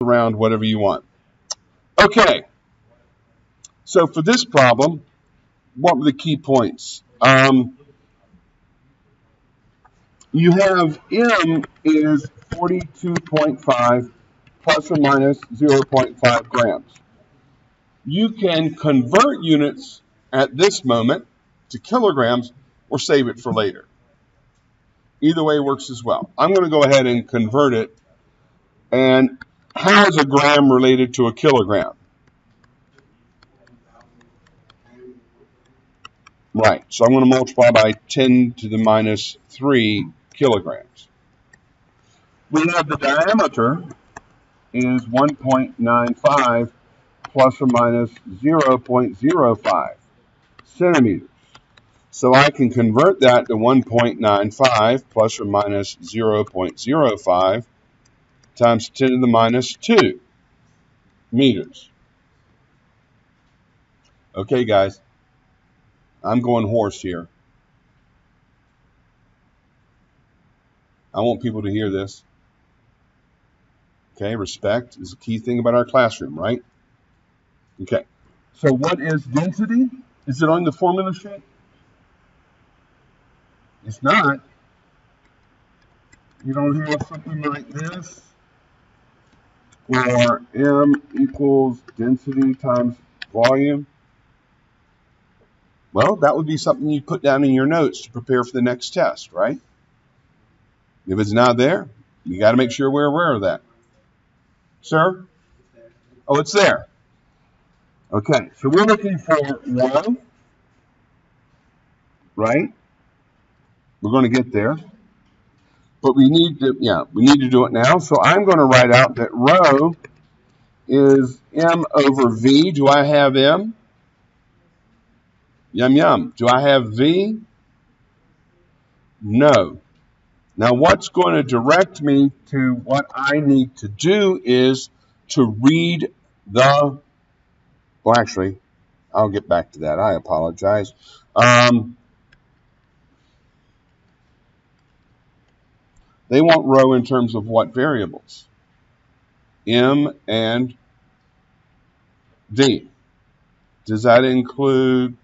around whatever you want. Okay, so for this problem, what were the key points? You have M is 42.5 plus or minus 0.5 grams. You can convert units at this moment to kilograms or save it for later. Either way works as well. I'm going to go ahead and convert it. And how is a gram related to a kilogram? Right, so I'm going to multiply by 10 to the minus 3 kilograms. We have the diameter is 1.95 plus or minus 0.05 centimeters. So I can convert that to 1.95 plus or minus 0.05 times 10 to the minus 2 meters. Okay, guys, I'm going hoarse here. I want people to hear this. Okay, respect is a key thing about our classroom, right? Okay, so what is density? Is it on the formula sheet? It's not. You don't have something like this, where M equals density times volume. Well, that would be something you put down in your notes to prepare for the next test, right? If it's not there, you got to make sure we're aware of that. Sir? Oh, it's there. Okay, so we're looking for rho, right? We're going to get there. But we need to do it now. So I'm going to write out that rho is M over V. Do I have M? Yum, yum. Do I have V? No. Now, what's going to direct me to what I need to do is to read the, well, actually, I'll get back to that. I apologize. They want rho in terms of what variables? M and D. Does that include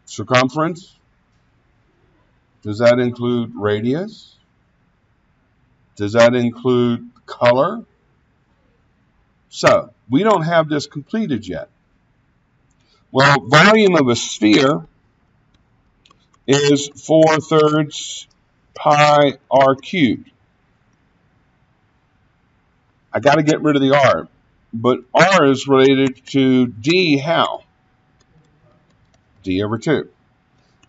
circumference? Does that include radius? Does that include color? So, we don't have this completed yet. Well, volume of a sphere is 4/3 pi r cubed. I got to get rid of the r, but r is related to d how? D over 2.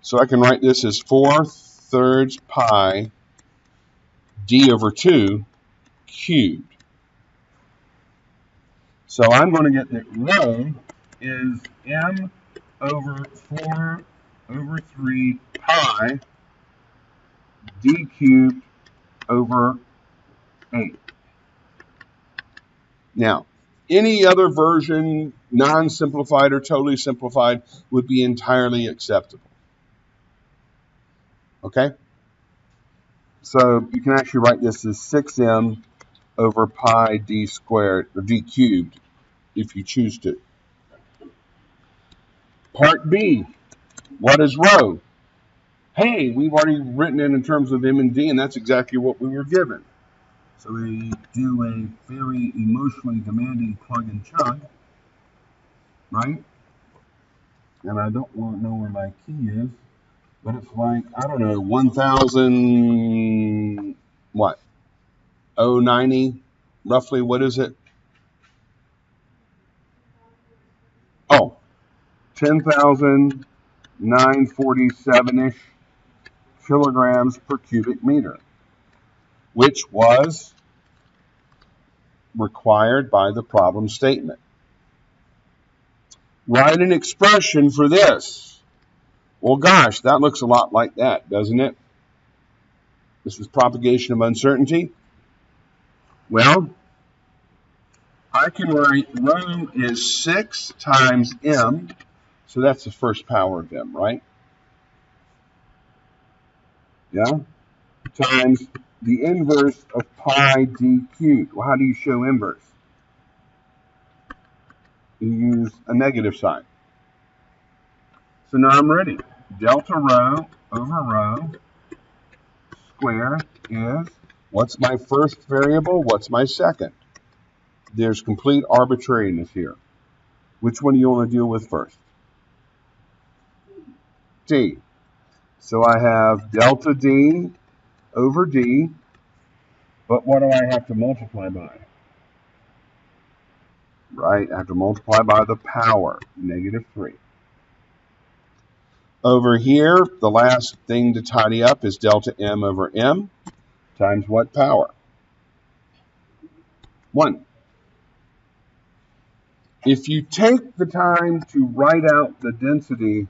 So I can write this as 4/3 pi d over 2 cubed. So I'm going to get that rho is m over 4 over 3 pi d cubed over 8. Now, any other version, non-simplified or totally simplified, would be entirely acceptable. Okay? So you can actually write this as 6m over pi d squared, or d cubed, if you choose to. Part B, what is rho? Hey, we've already written it in terms of m and d, and that's exactly what we were given. So we do a very emotionally demanding plug and chug, right? And I don't want to know where my key is, but it's like, I don't know, 1,000, what? 090, roughly, what is it? Oh, 10,947-ish kilograms per cubic meter, which was required by the problem statement. Write an expression for this. Well, gosh, that looks a lot like that, doesn't it? This is propagation of uncertainty. Well, I can write rho is 6 times m, so that's the first power of m, right? Yeah? Times the inverse of pi d cubed. Well, how do you show inverse? you use a negative sign. So now I'm ready. Delta rho over rho square is, what's my first variable? What's my second? There's complete arbitrariness here. Which one do you want to deal with first? D. So I have delta D over D, but what do I have to multiply by? Right, I have to multiply by the power, -3. Over here, the last thing to tidy up is delta M over M times what power? 1. If you take the time to write out the density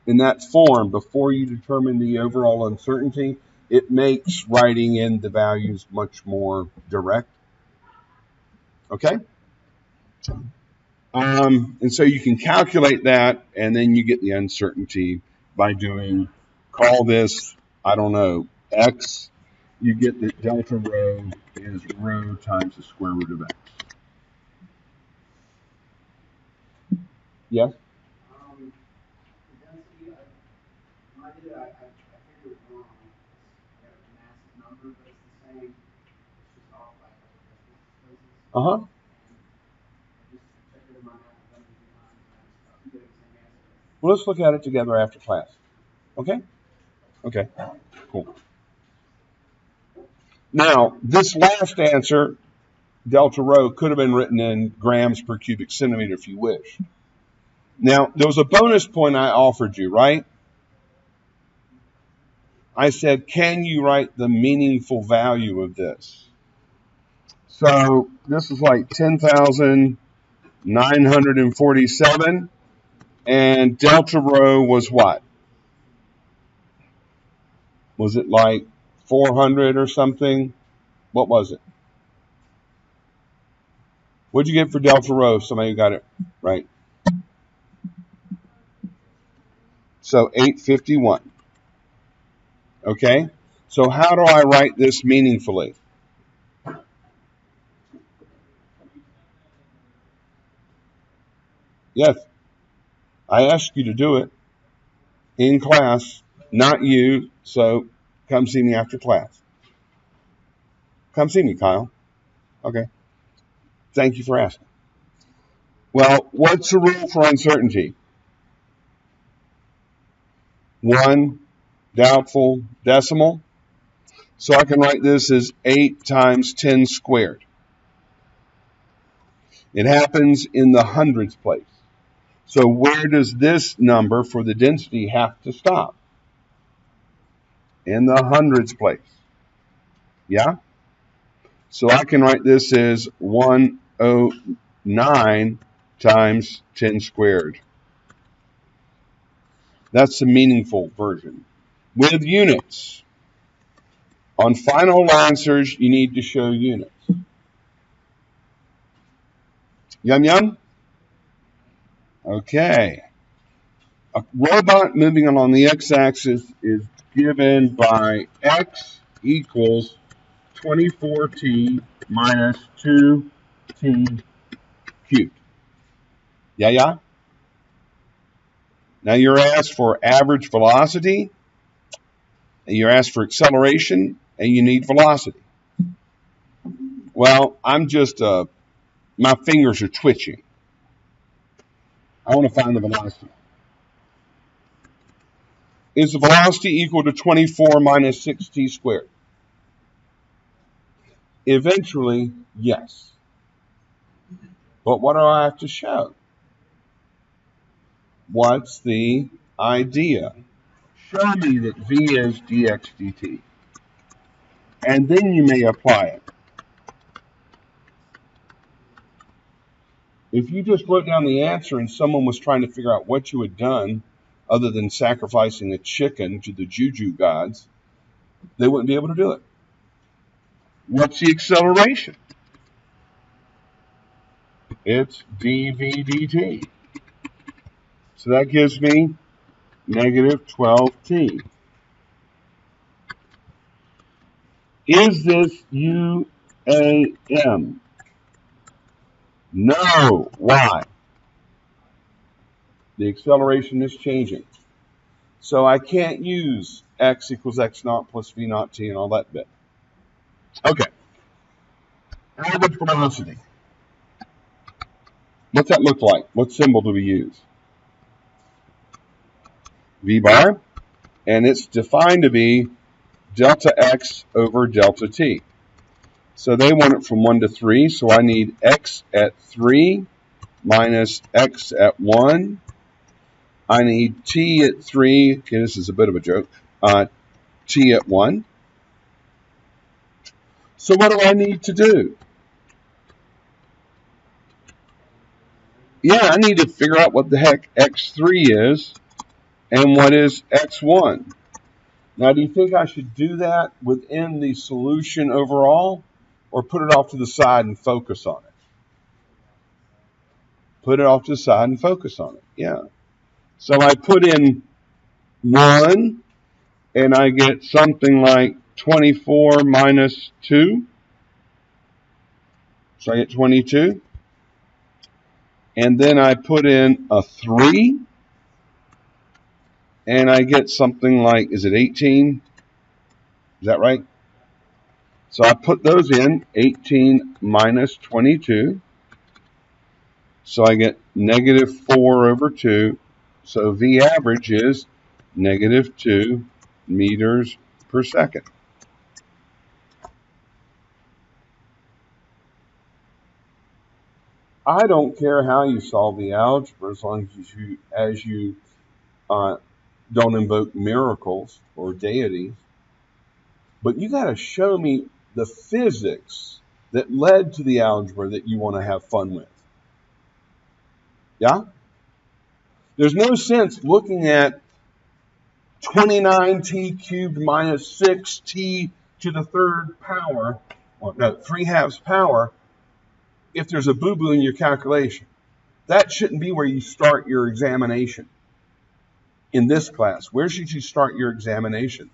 in that form before you determine the overall uncertainty, it makes writing in the values much more direct. Okay? And so you can calculate that, and then you get the uncertainty by doing, call this, I don't know, X. You get that delta rho is rho times the square root of X. Yes? The density, when I did it, I figured it was wrong. It's got a massive number, but it's the same. It's just off by a couple of decimal places. Uh-huh. And I just checked it in my math, I've done it a few times, and I'm getting the same answer. Well, let's look at it together after class. Okay? Okay, cool. Now, this last answer, delta rho, could have been written in grams per cubic centimeter if you wish. Now, there was a bonus point I offered you, right? I said, can you write the meaningful value of this? So this is like 10,947, and delta rho was what? Was it like 400 or something? What was it? What'd you get for delta rho? Somebody got it right. So 851. Okay? So how do I write this meaningfully? Yes. I asked you to do it in class, not you, so come see me after class. Come see me, Kyle. Okay. Thank you for asking. Well, what's the rule for uncertainty? 1 doubtful decimal. So I can write this as 8 times 10 squared. It happens in the hundreds place. So where does this number for the density have to stop? In the hundreds place. Yeah? So I can write this as 109 times 10 squared. That's the meaningful version. With units. On final answers, you need to show units. Yum yum? Okay. A robot moving along the x-axis is given by x equals 24t minus 2t cubed. Yeah? Now you're asked for average velocity, and you're asked for acceleration, and you need velocity. Well, my fingers are twitching. I want to find the velocity. Is the velocity equal to 24 minus 6t squared? Eventually, yes. But what do I have to show? What's the idea? Show me that v is dx dt. And then you may apply it. If you just wrote down the answer and someone was trying to figure out what you had done other than sacrificing a chicken to the juju gods, they wouldn't be able to do it. What's the acceleration? It's dv dt. So that gives me negative 12t. Is this UAM? No. Why? The acceleration is changing. So I can't use x equals x naught plus v naught t and all that bit. Okay. Average velocity. What's that look like? What symbol do we use? V bar. And it's defined to be delta x over delta t. So they want it from 1 to 3, so I need x at 3 minus x at 1. I need t at 3. Okay, this is a bit of a joke. T at 1. So what do I need to do? Yeah, I need to figure out what the heck x3 is and what is x1. Now, do you think I should do that within the solution overall or put it off to the side and focus on it? Put it off to the side and focus on it, yeah. So I put in 1 and I get something like 24 minus 2. So I get 22. And then I put in a 3 and I get something like, is it 18? Is that right? So I put those in, 18 minus 22. So I get negative 4 over 2. So V average is negative 2 meters per second. I don't care how you solve the algebra as long as you don't invoke miracles or deities. But you got to show me the physics that led to the algebra that you want to have fun with. Yeah? There's no sense looking at 29t cubed minus 6t to the third power, or no, 3/2 power, if there's a boo-boo in your calculation. That shouldn't be where you start your examination. In this class, where should you start your examination?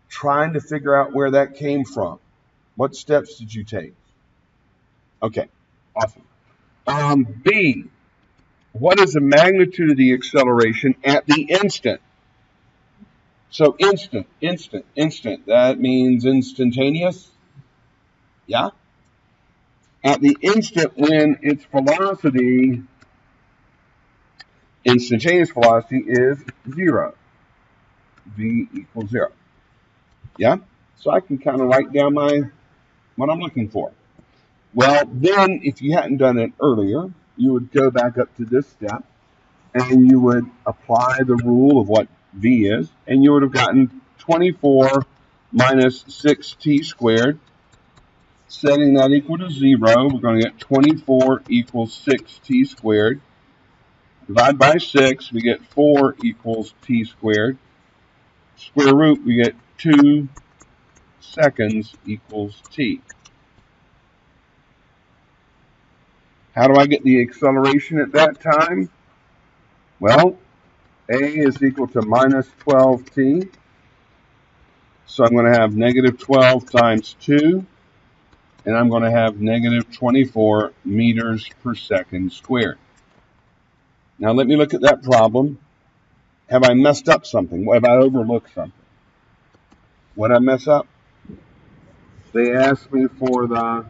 Trying to figure out where that came from. What steps did you take? Okay, awesome. B, what is the magnitude of the acceleration at the instant? So instant. That means instantaneous. Yeah? At the instant when its velocity, instantaneous velocity, is 0. V equals 0. Yeah? So I can kind of write down what I'm looking for. Well, then, if you hadn't done it earlier, you would go back up to this step, and you would apply the rule of what V is, and you would have gotten 24 minus 6t squared. Setting that equal to 0, we're going to get 24 equals 6t squared. Divide by 6, we get 4 equals t squared. Square root, we get 2 seconds equals t. How do I get the acceleration at that time? Well, a is equal to minus 12t. So I'm going to have negative 12 times 2. And I'm going to have negative 24 meters per second squared. Now let me look at that problem. Have I messed up something? Have I overlooked something? What did I mess up? They asked me for the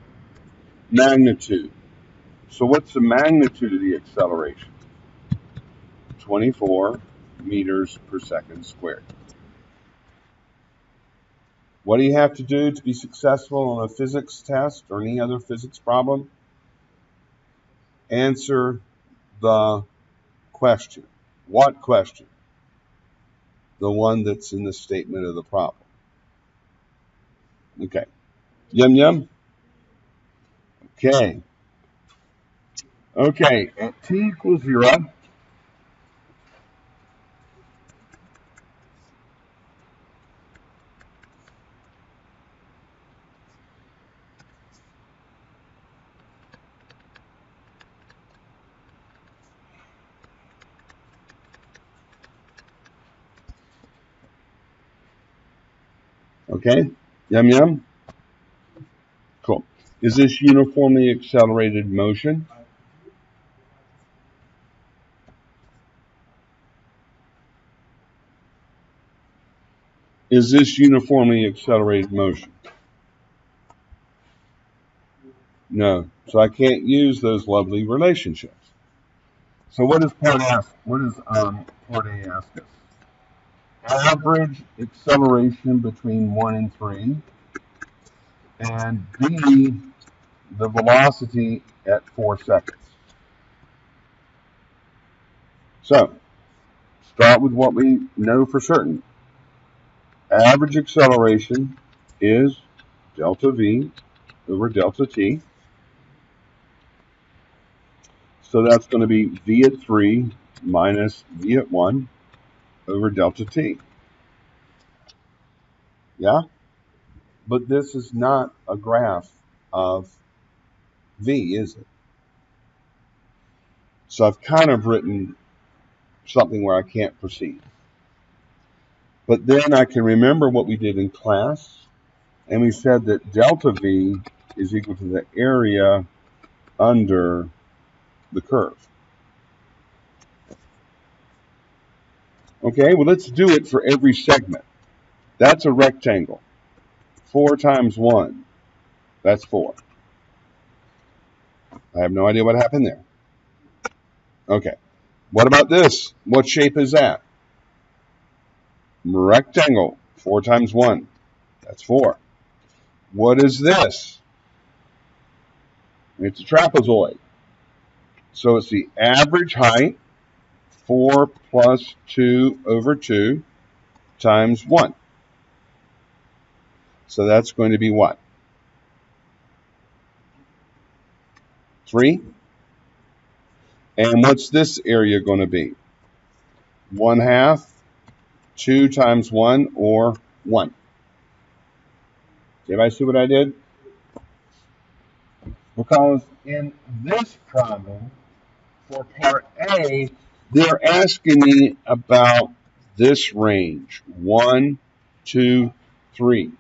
magnitude. So what's the magnitude of the acceleration? 24 meters per second squared. What do you have to do to be successful on a physics test or any other physics problem? Answer the question. What question? The one that's in the statement of the problem. Okay. Yum yum? Okay. Okay, at t equals 0, okay, yum yum, cool. Is this uniformly accelerated motion? Is this uniformly accelerated motion? No. So I can't use those lovely relationships. So what does part A ask us? Average acceleration between 1 and 3, and B, the velocity at 4 seconds. So, start with what we know for certain. Average acceleration is delta V over delta T. So that's going to be V at 3 minus V at 1 over delta T. Yeah? But this is not a graph of V, is it? So I've kind of written something where I can't proceed. But then I can remember what we did in class, and we said that delta V is equal to the area under the curve. Okay, well, let's do it for every segment. That's a rectangle. 4 times 1, that's 4. I have no idea what happened there. Okay, what about this? What shape is that? Rectangle. 4 times 1, that's 4. What is this? It's a trapezoid. So it's the average height, 4 plus 2 over 2 times 1. So that's going to be what? 3. And what's this area going to be? 1/2, 2 times 1, or 1. Did everybody see what I did? Because in this problem, for part A, they're asking me about this range, 1, 2, 3.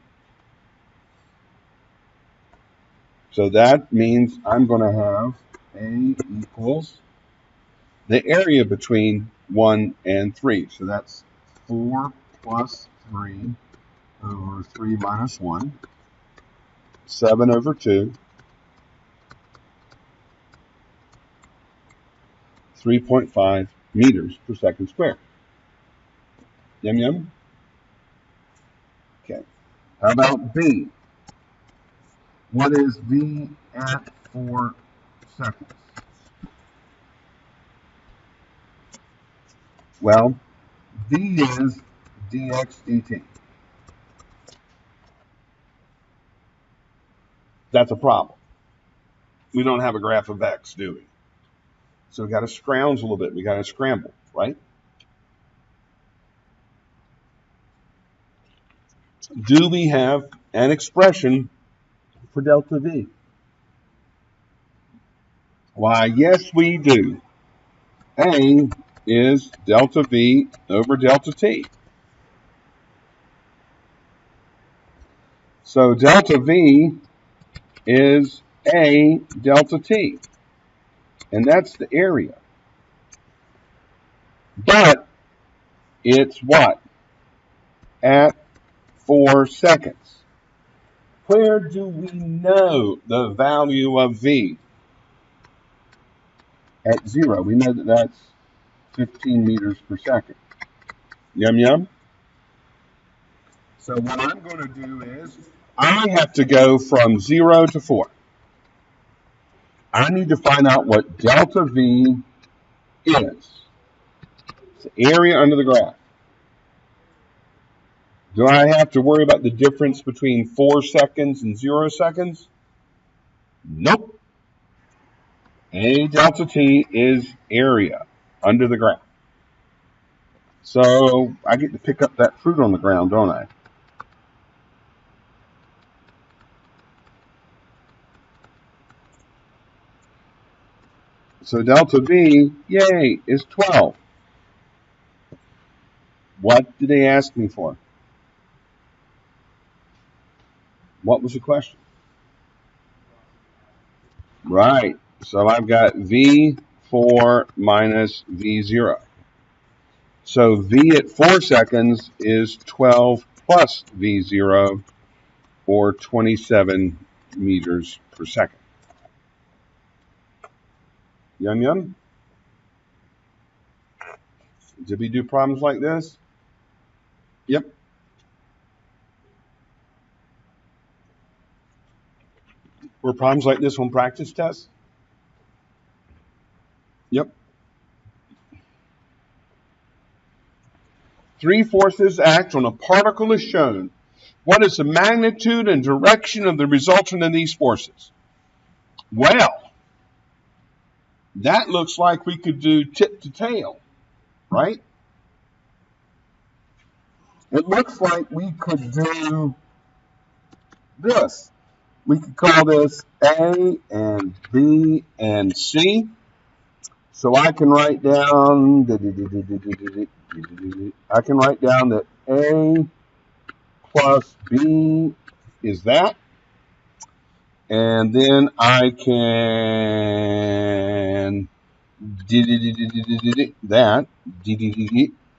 So that means I'm going to have A equals the area between 1 and 3. So that's 4 plus 3 over 3 minus 1, 7 over 2, 3.5 meters per second squared. Yum yum? Okay. How about B? What is V at 4 seconds? Well, V is dx dt. That's a problem. We don't have a graph of x, do we? So we got to scrounge a little bit. We got to scramble, right? Do we have an expression for delta V? Why, yes, we do. A is delta V over delta T. So delta V is A delta T. And that's the area. But it's what? At 4 seconds. Where do we know the value of V? At 0. We know that that's 15 meters per second. Yum yum? So what I'm going to do is, I have to go from 0 to 4. I need to find out what delta V is. It's the area under the graph. Do I have to worry about the difference between 4 seconds and 0 seconds? Nope. A delta T is area under the graph. So I get to pick up that fruit on the ground, don't I? So delta V, yay, is 12. What did they ask me for? What was the question? Right. So I've got V4 minus V0. So V at 4 seconds is 12 plus V0, or 27 meters per second. Yum yum? Did we do problems like this? Yep. Were problems like this on practice tests? Yep. Three forces act on a particle as shown. What is the magnitude and direction of the resultant of these forces? Well, that looks like we could do tip to tail, right? It looks like we could do this. We could call this A and B and C. So I can write down that A plus B is that. And then I can that.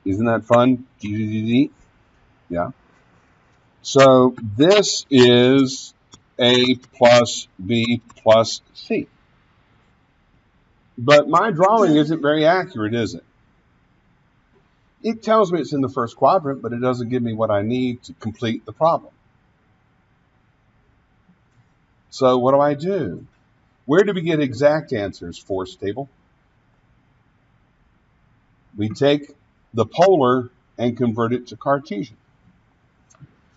Isn't that fun? Yeah. So this is A plus B plus C. But my drawing isn't very accurate, is it? It tells me it's in the first quadrant, but it doesn't give me what I need to complete the problem. So what do? Where do we get exact answers, force table? We take the polar and convert it to Cartesian.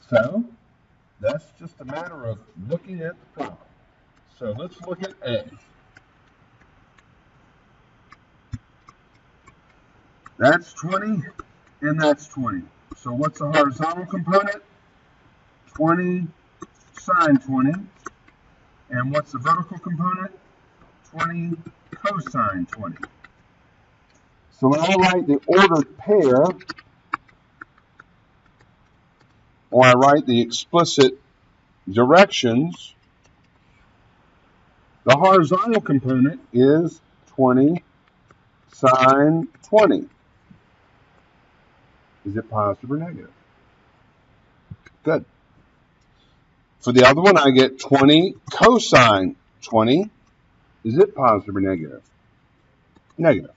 So that's just a matter of looking at the problem. So let's look at A. That's 20 and that's 20. So what's the horizontal component? 20 sine 20. And what's the vertical component? 20 cosine 20. So when I write the ordered pair, or I write the explicit directions, the horizontal component is 20 sine 20. Is it positive or negative? Good. For the other one, I get 20 cosine 20. Is it positive or negative? Negative.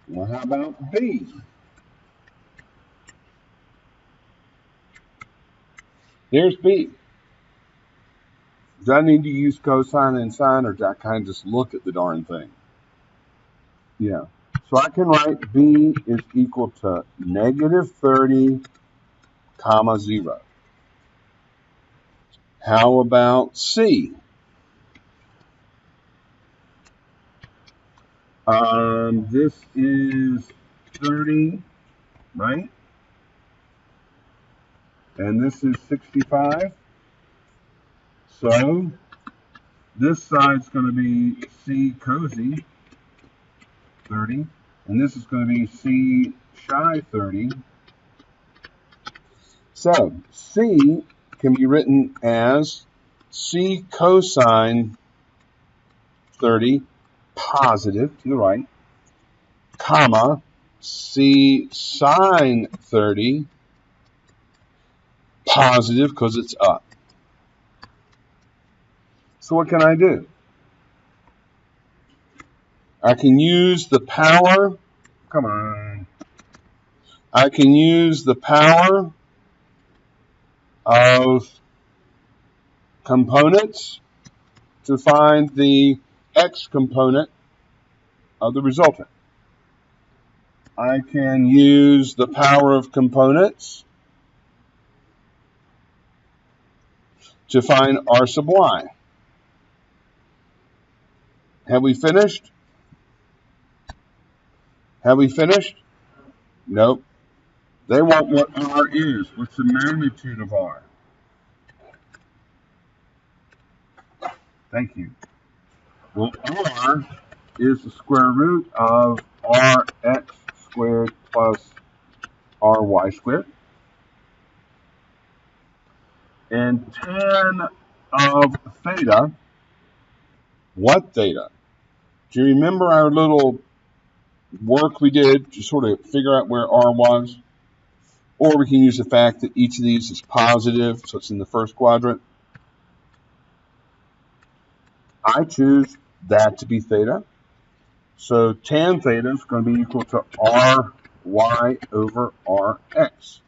Well, how about B? Here's B. Do I need to use cosine and sine, or do I kind of just look at the darn thing? Yeah. So I can write B is equal to negative 30, comma 0. How about C? This is 30, right? And this is 65. So this side's going to be C cozy 30, and this is going to be C shy 30. So C can be written as C cosine 30 positive to the right, comma, C sine 30 positive because it's up. So what can I do? I can use the power, come on, I can use the power of components to find the x component of the resultant. I can use the power of components to find r sub y. Have we finished? Have we finished? Nope. They want what r is. What's the magnitude of r? Thank you. Well, r is the square root of rx squared plus ry squared. And tan of theta What theta? Do you remember our little work we did to sort of figure out where r was? Or we can use the fact that each of these is positive, so it's in the first quadrant. I choose that to be theta. So tan theta is going to be equal to ry over rx.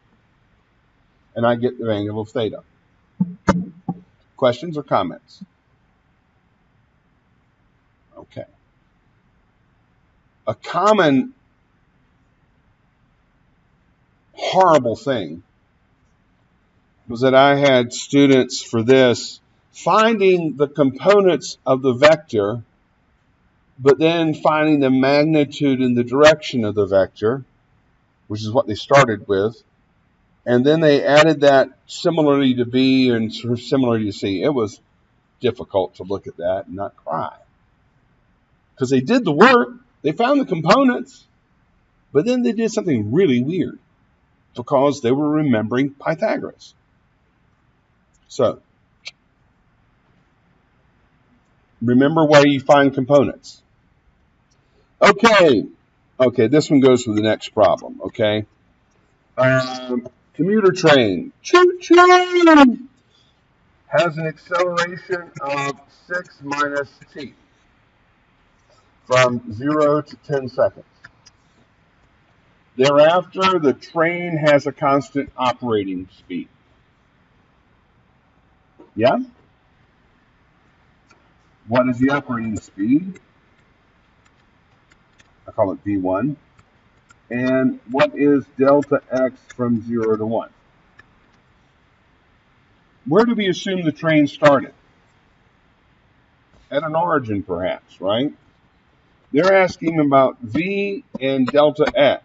And I get the angle of theta. Questions or comments? Okay. A common horrible thing was that I had students for this finding the components of the vector, but then finding the magnitude and the direction of the vector, which is what they started with, and then they added that similarly to B and similarly to C. It was difficult to look at that and not cry. Because they did the work, they found the components, but then they did something really weird because they were remembering Pythagoras. So, remember where you find components. Okay, this one goes with the next problem, okay? Commuter train, choo-choo, has an acceleration of 6 minus t from 0 to 10 seconds. Thereafter, the train has a constant operating speed. Yeah? What is the operating speed? I call it v1. And what is delta x from 0 to 1? Where do we assume the train started? At an origin, perhaps, right? They're asking about v and delta x.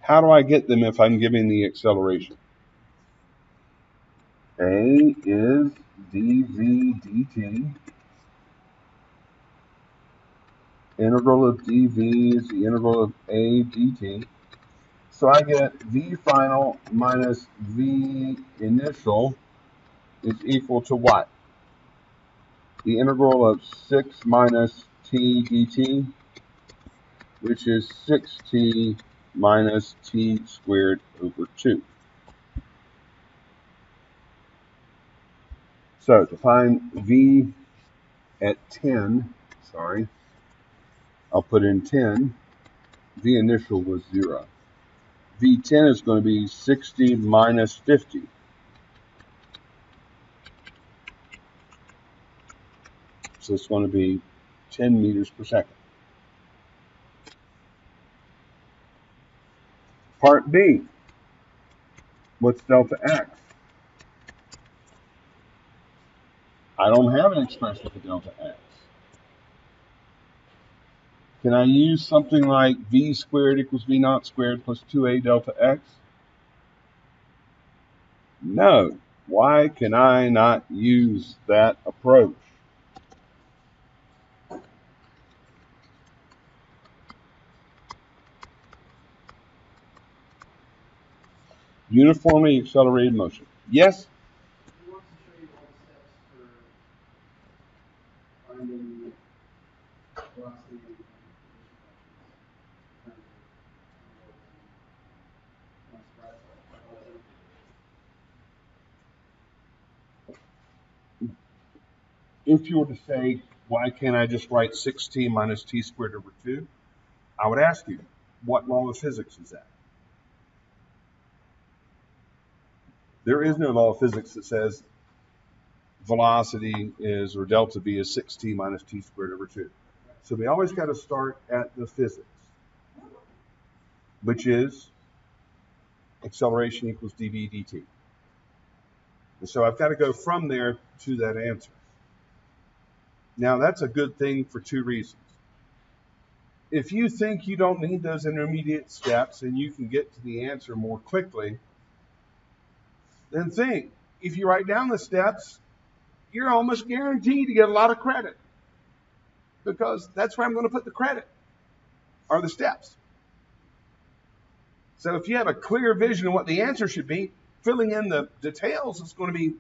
How do I get them if I'm giving the acceleration? A is dv dt. Integral of dv is the integral of a dt. So I get v final minus v initial is equal to what? The integral of 6 minus t dt, which is 6t minus t squared over 2. So to find v at 10, I'll put in 10. V initial was 0. V10 is going to be 60 minus 50. So it's going to be 10 meters per second. Part B. What's delta x? I don't have an expression for delta x. Can I use something like v squared equals v naught squared plus 2a delta x? No. Why can I not use that approach? Uniformly accelerated motion. Yes? He wants to show you all the steps for finding velocity and position functions. If you were to say, why can't I just write 6t minus t squared over 2? I would ask you, what law of physics is that? There is no law of physics that says velocity is, or delta v is 6t minus t squared over 2. So we always got to start at the physics, which is acceleration equals dv dt. And so I've got to go from there to that answer. Now that's a good thing for 2 reasons. If you think you don't need those intermediate steps and you can get to the answer more quickly, then think, if you write down the steps, you're almost guaranteed to get a lot of credit, because that's where I'm going to put the credit, are the steps. So if you have a clear vision of what the answer should be, filling in the details is going to be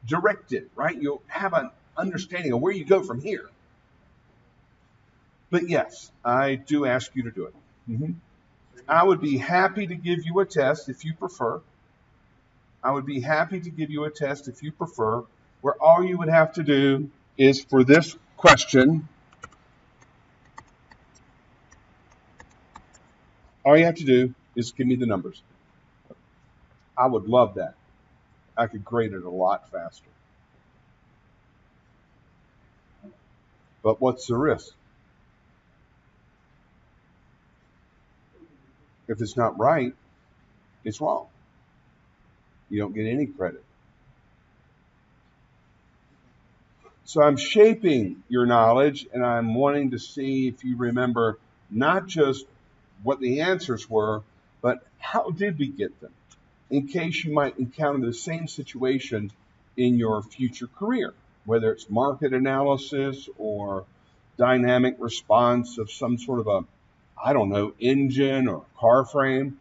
directed, right? You'll have an understanding of where you go from here. But yes, I do ask you to do it. I would be happy to give you a test if you prefer. I would be happy to give you a test if you prefer, where all you would have to do is for this question, all you have to do is give me the numbers. I would love that. I could grade it a lot faster. But what's the risk? If it's not right, it's wrong. You don't get any credit. So I'm shaping your knowledge, and I'm wanting to see if you remember not just what the answers were, but how did we get them, in case you might encounter the same situation in your future career, whether it's market analysis or dynamic response of some sort of a, I don't know, engine or car frame.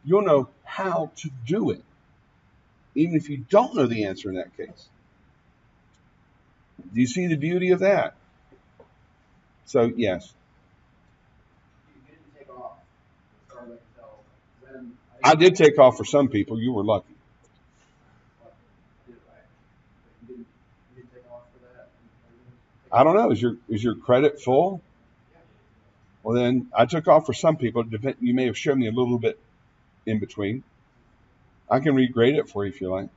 You'll know how to do it, even if you don't know the answer in that case. Do you see the beauty of that? So, yes. You didn't take off. As far as I can tell. Then I did take off for some people. You were lucky. You didn't take off for that. I don't know. Is your credit full? Well, then I took off for some people. You may have shown me a little bit in between. I can regrade it for you if you like.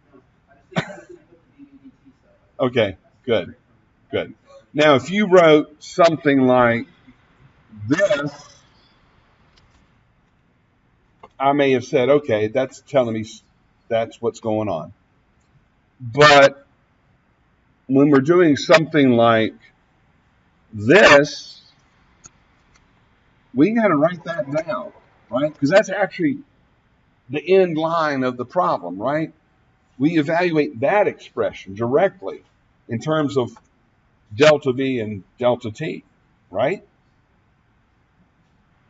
I just didn't put the DVDT stuff. Okay, good. Good. Now, if you wrote something like this, I may have said, okay, that's telling me that's what's going on. But when we're doing something like this, we got to write that down, right? Because that's actually the end line of the problem, right? We evaluate that expression directly in terms of delta V and delta T, right?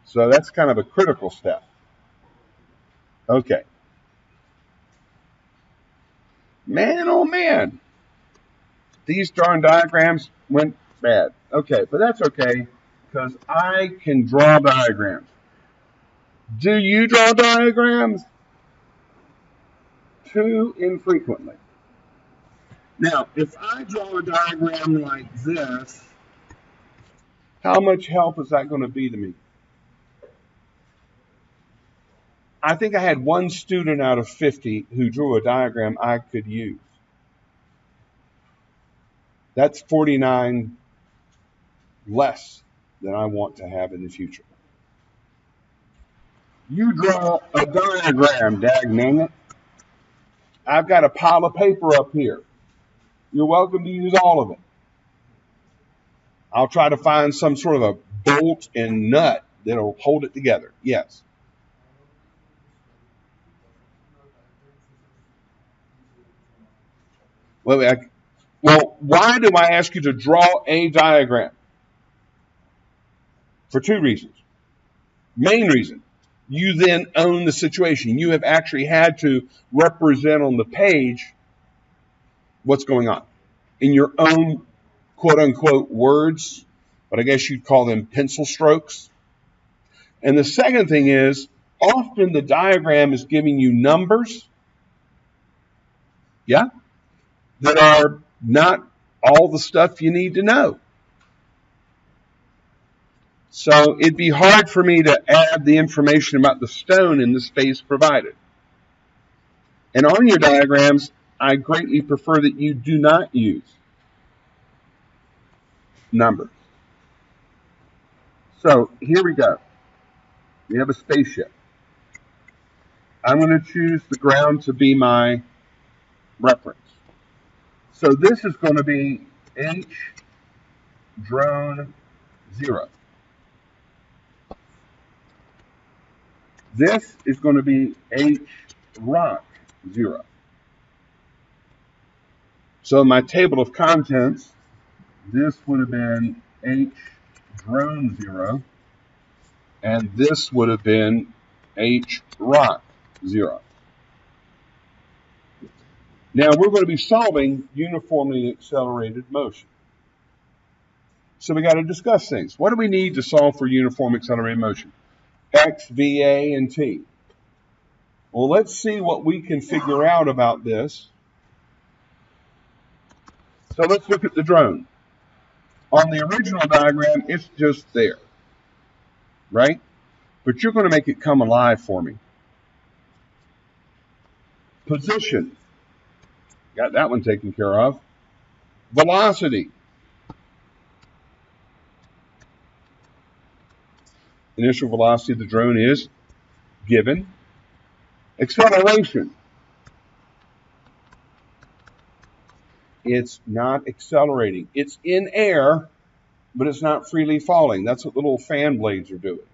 So that's kind of a critical step. Okay. Man, oh man. These darn diagrams went bad. Okay, but that's okay, because I can draw diagrams. Do you draw diagrams? Too infrequently. Now, if I draw a diagram like this, how much help is that going to be to me? I think I had one student out of 50 who drew a diagram I could use. That's 49 less than I want to have in the future. You draw a diagram, dagnammit. I've got a pile of paper up here. You're welcome to use all of it. I'll try to find some sort of a bolt and nut that'll hold it together. Yes. Well, why do I ask you to draw a diagram? For two reasons. Main reason, you then own the situation. You have actually had to represent on the page what's going on in your own quote-unquote words, but I guess you'd call them pencil strokes. And the second thing is, often the diagram is giving you numbers, yeah, that are not all the stuff you need to know. So it'd be hard for me to add the information about the stone in the space provided. And on your diagrams, I greatly prefer that you do not use numbers. So here we go. We have a spaceship. I'm going to choose the ground to be my reference. So this is going to be H drone 0. This is going to be H rock 0. So in my table of contents, this would have been H drone 0, and this would have been H rock 0. Now we're going to be solving uniformly accelerated motion. So we got to discuss things. What do we need to solve for uniform accelerated motion? X, V, A, and T. Well, let's see what we can figure out about this. So let's look at the drone. On the original diagram, it's just there, right? But you're going to make it come alive for me. Position. Got that one taken care of. Velocity. Initial velocity of the drone is given. Acceleration. It's not accelerating. It's in air, but it's not freely falling. That's what the little fan blades are doing.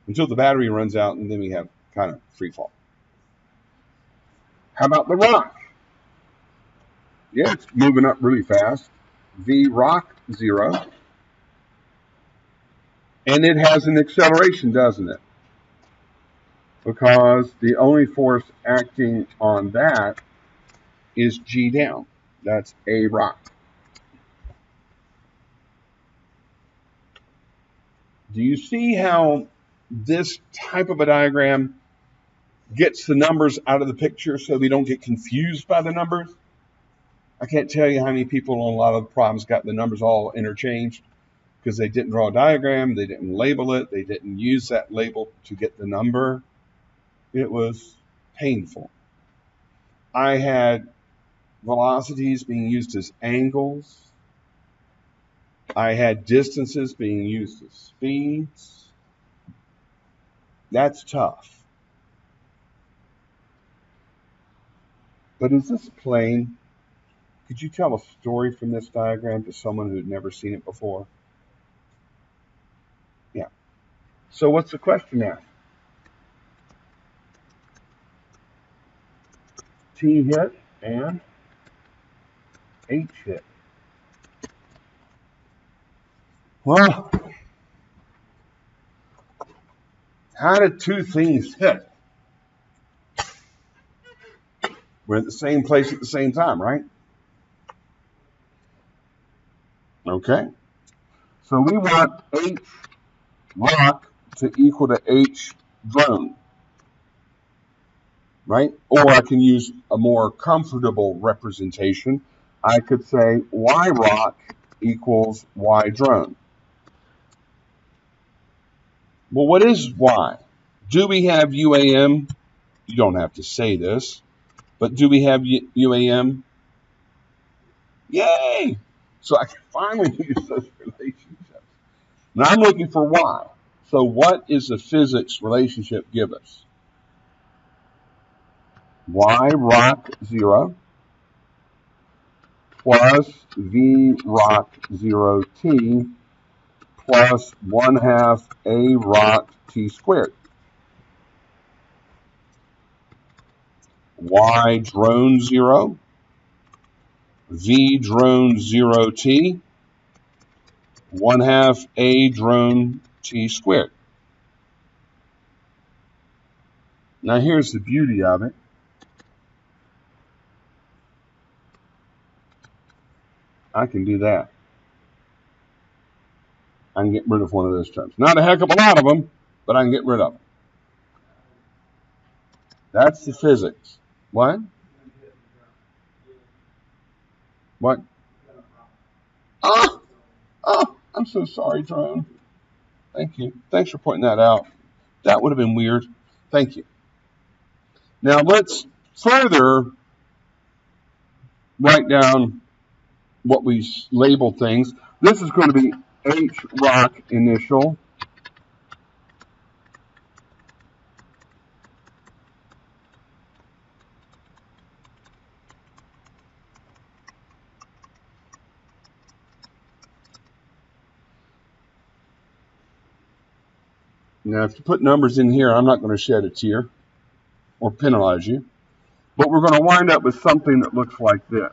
Until the battery runs out, and then we have kind of free fall. How about the rock? Yeah, it's moving up really fast. V rock 0. And it has an acceleration, doesn't it? Because the only force acting on that is G down. That's A rock. Do you see how this type of a diagram gets the numbers out of the picture so we don't get confused by the numbers? I can't tell you how many people on a lot of the problems got the numbers all interchanged because they didn't draw a diagram, they didn't label it, they didn't use that label to get the number. It was painful. I had velocities being used as angles. I had distances being used as speeds. That's tough. But is this plain? Could you tell a story from this diagram to someone who had never seen it before? Yeah. So what's the question now? T hit and H hit. Well, how did two things hit? We're at the same place at the same time, right? Okay. So we want H rock to equal to H drone, right? Or I can use a more comfortable representation. I could say Y rock equals Y drone. Well, what is Y? Do we have UAM? You don't have to say this, but do we have UAM? Yay! So I can finally use those relationships. Now I'm looking for Y. So what is the physics relationship give us? Y rock 0 plus V rock 0t plus 1/2 A rock t squared. Y drone 0, V drone 0t, 1/2 A drone t squared. Now here's the beauty of it. I can do that. I can get rid of one of those terms. Not a heck of a lot of them, but I can get rid of them. That's the physics. What? What? Oh, I'm so sorry, drone. Thank you. Thanks for pointing that out. That would have been weird. Thank you. Now let's further write down what we label things. This is going to be H rock initial. Now, if you put numbers in here, I'm not going to shed a tear or penalize you. But we're going to wind up with something that looks like this.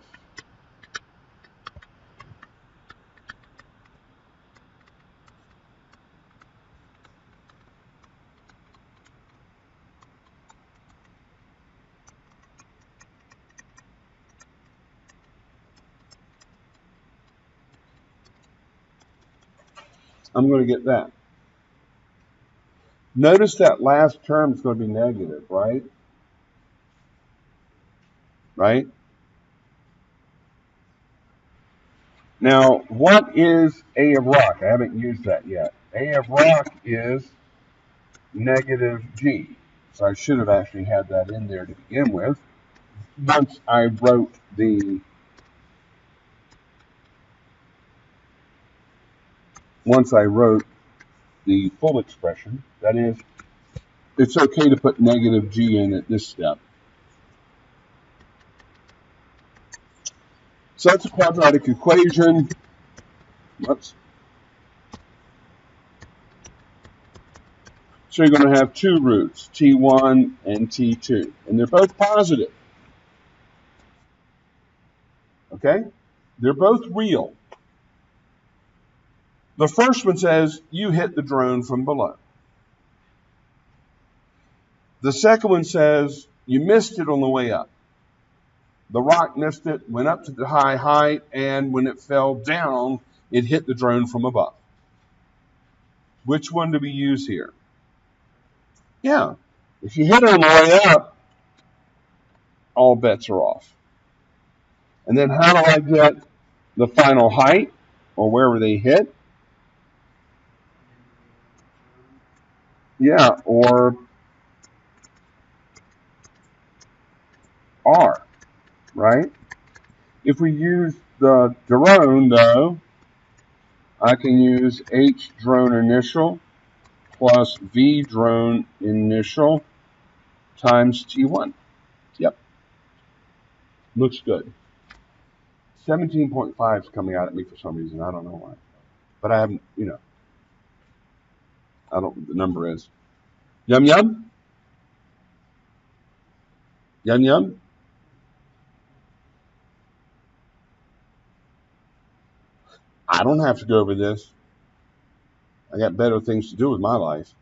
I'm going to get that. Notice that last term is going to be negative, right? Right? Now, what is A of rock? I haven't used that yet. A of rock is negative G. So I should have actually had that in there to begin with. Once I wrote the full expression, that is, it's okay to put negative G in at this step. So that's a quadratic equation. Whoops. So you're going to have two roots, T1 and T2, and they're both positive. Okay? They're both real. The first one says you hit the drone from below. The second one says you missed it on the way up. The rock missed it, went up to the high height, and when it fell down, it hit the drone from above. Which one do we use here? Yeah, if you hit it on the way up, all bets are off. And then how do I get the final height, or wherever they hit? Yeah, or R, right? If we use the drone, though, I can use H drone initial plus V drone initial times T1. Yep. Looks good. 17.5 is coming out at me for some reason. I don't know why. But I haven't, I don't know what the number is. Yum yum? Yum yum? I don't have to go over this. I got better things to do with my life.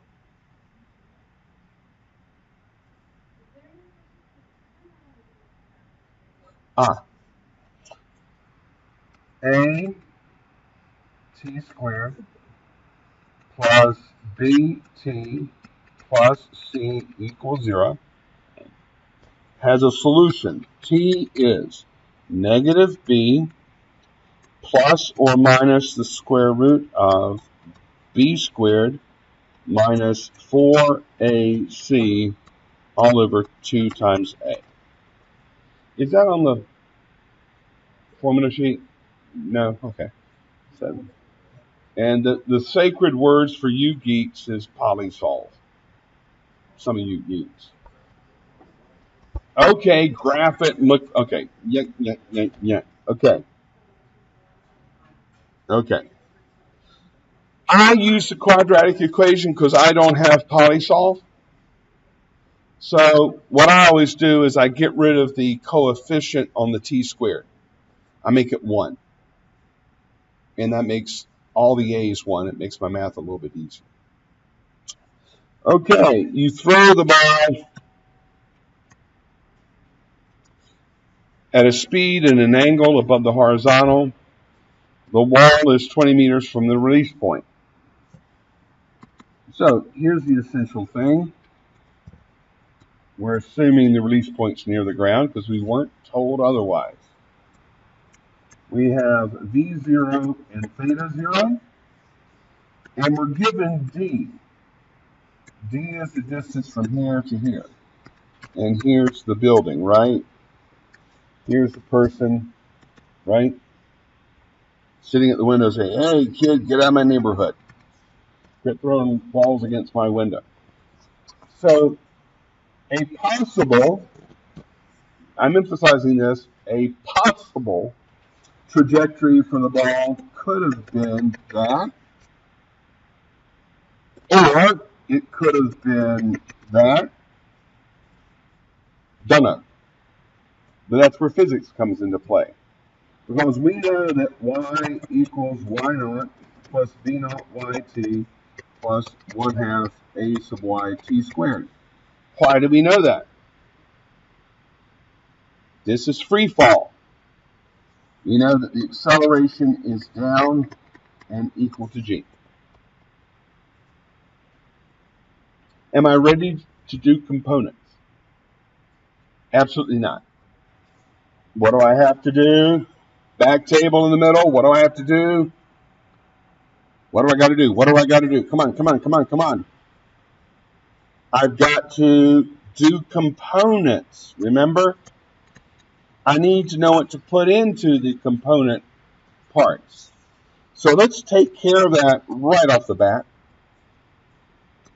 A T squared plus BT plus C equals 0 has a solution. T is negative B plus or minus the square root of B squared minus 4AC all over 2 times A. Is that on the formula sheet? No? Okay. 7. And the sacred words for you geeks is polysolve. Some of you geeks. Okay, graph it and look. Okay. Yeah. Okay. I use the quadratic equation because I don't have polysolve. So what I always do is I get rid of the coefficient on the t squared. I make it 1. And that makes all the a's 1. It makes my math a little bit easier. Okay, you throw the ball at a speed and an angle above the horizontal. The wall is 20 meters from the release point. So here's the essential thing. We're assuming the release point's near the ground because we weren't told otherwise. We have V0 and theta 0, and we're given D. D is the distance from here to here. And here's the building, right? Here's the person, right? Sitting at the window saying, hey, kid, get out of my neighborhood. Quit throwing balls against my window. So a possible, I'm emphasizing this, a possible trajectory for the ball could have been that, or it could have been that. Don't know. But that's where physics comes into play. Because we know that y equals y naught plus b naught yt plus 1/2 a sub yt squared. Why do we know that? This is free fall. You know that the acceleration is down and equal to g. Am I ready to do components? Absolutely not. What do I have to do? Back table in the middle. What do I have to do? What do I got to do? What do I got to do? Come on, come on, come on, come on. I've got to do components. Remember? I need to know what to put into the component parts. So let's take care of that right off the bat.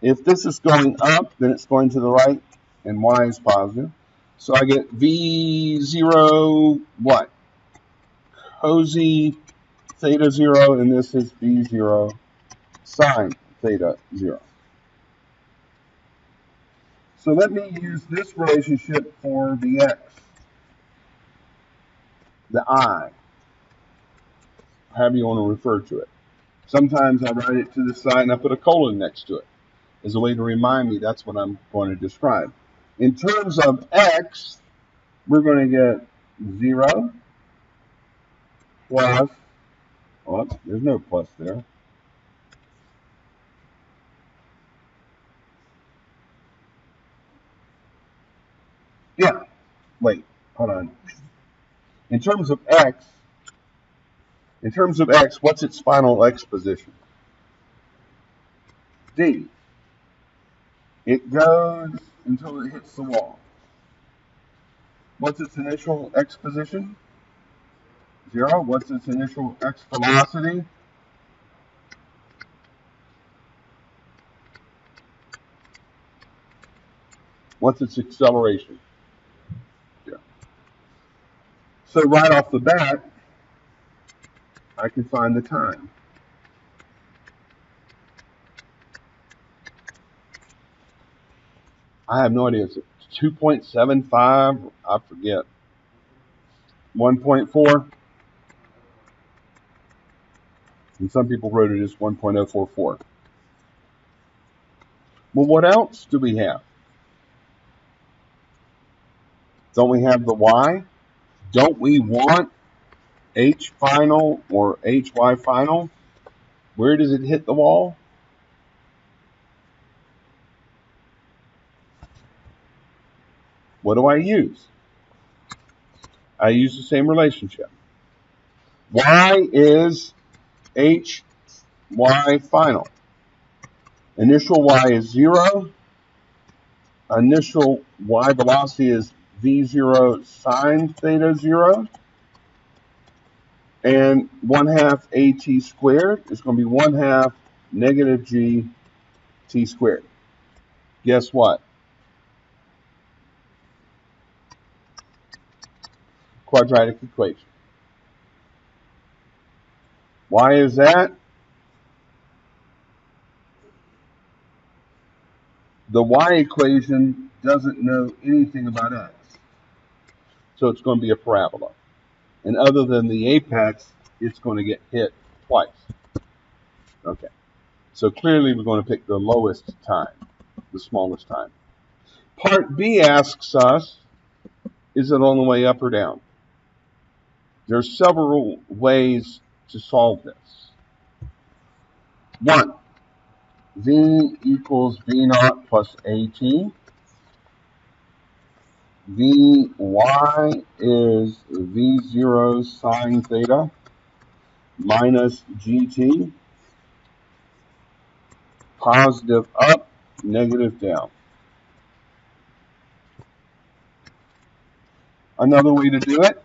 If this is going up, then it's going to the right, and y is positive. So I get V0 what? Cosine theta 0, and this is V0 sine theta 0. So let me use this relationship for the x, the I, however you want to refer to it. Sometimes I write it to the side and I put a colon next to it as a way to remind me that's what I'm going to describe. In terms of x, we're going to get 0 plus, oh, there's no plus there. Yeah, wait, hold on. In terms of x, what's its final x position? D. It goes until it hits the wall. What's its initial x position? 0. What's its initial x velocity? What's its acceleration? 0. So right off the bat, I can find the time. I have no idea. It's 2.75. I forget. 1.4. And some people wrote it as 1.044. Well, what else do we have? Don't we have the y? Don't we want h final or hy final? Where does it hit the wall? What do I use? I use the same relationship. Y is hy final. Initial y is 0. Initial y velocity is v0 sine theta 0. And 1/2 at squared is going to be 1/2 negative g t squared. Guess what? Quadratic equation. Why is that? The y equation doesn't know anything about x. So it's going to be a parabola. And other than the apex, it's going to get hit twice. Okay. So clearly we're going to pick the lowest time, the smallest time. Part B asks us, is it on the way up or down? There's several ways to solve this. 1. V equals V naught plus AT. Vy is V0 sine theta minus GT. Positive up, negative down. Another way to do it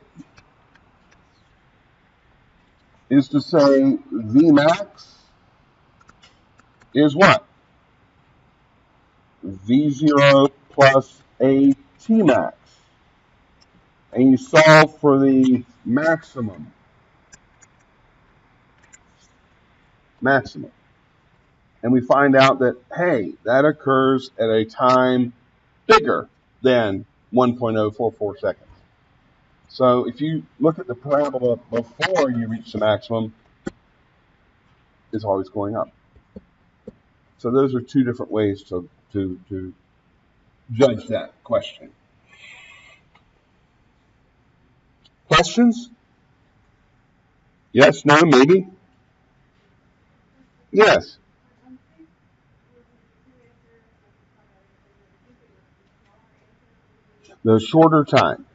is to say Vmax is what? V0 plus AT max. And you solve for the maximum. And we find out that, hey, that occurs at a time bigger than 1.044 seconds. So if you look at the parabola before you reach the maximum, it's always going up. So those are two different ways to judge that question. Questions? Yes, no, maybe? Yes. the shorter time.